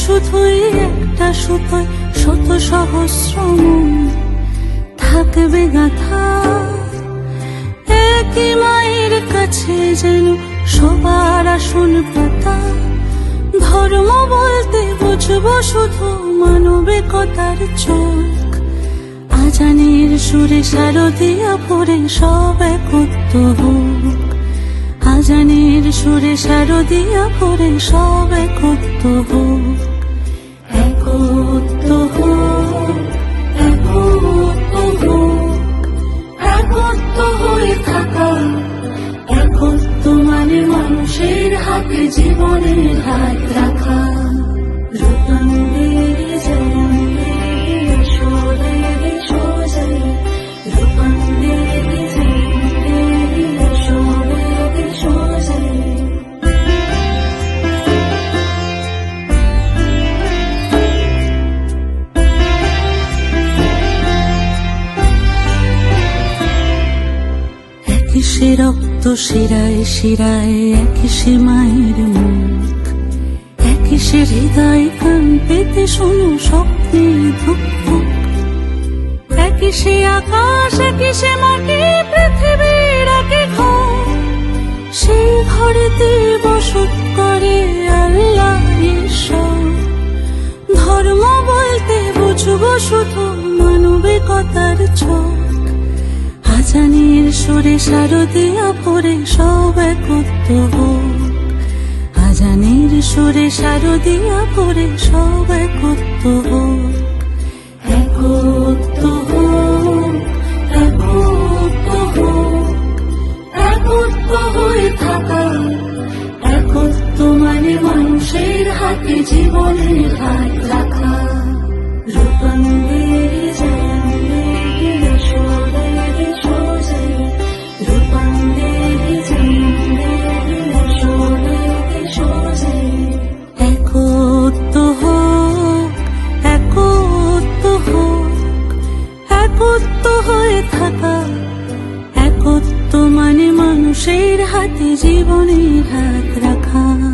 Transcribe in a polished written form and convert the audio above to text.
শুধুই একটা সুতোয় শত সহস্র মন থাকবে গাথা। একই মায়ের কাছে যেন সবার আসন পাতা। ধর্ম বলতে বুঝবো শুধু মানবিকতার চোখ। আজানের সুরে শারদিয়া ভরে সব একত্র হোক। আজানের সুরে শারদিয়া ভরে সব একত্র হোক। একত্র হোক, একত্র হোক, একত্র হয়ে থাকা। একত্র মানে মানুষের হাতে জীবনের হাত রাখা। রূপান্তরের জয় সোদের সোজয়, রূপান্তরের জয় সোদের সোজয়। একই সে রক্ত শিরায় শিরায়, একই সে মায়ের মুখ। একই সে হৃদয় কান পেতে শোনো স্বপ্নের ধুকপুক। একই সে আকাশ, একই সে মাটি, পৃথিবীর একই ঘর। সেই ঘরেতে বসত করে আল্লাহ ঈশ্বর। ধর্ম বলতে বুঝবো শুধু মানবিকতার চোখ। আজানের সুরে শারদিয়া ভরে সব একত্র হোক। আজানের সুরে শারদিয়া ভরে সব একত্র হোক। একত্র হোক, একত্র হোক, একত্র হয়ে থাকা। একত্র মানে মানুষের হাতে জীবনের হাত রাখা। রূপান্তরের জয় সোদের সোজয়, রূপান্তরের জয় সোদের সোজয়। একত্র হোক, একত্র হোক, একত্র হয়ে থাকা। একত্র মানে মানুষের হাতে জীবনের হাত রাখা।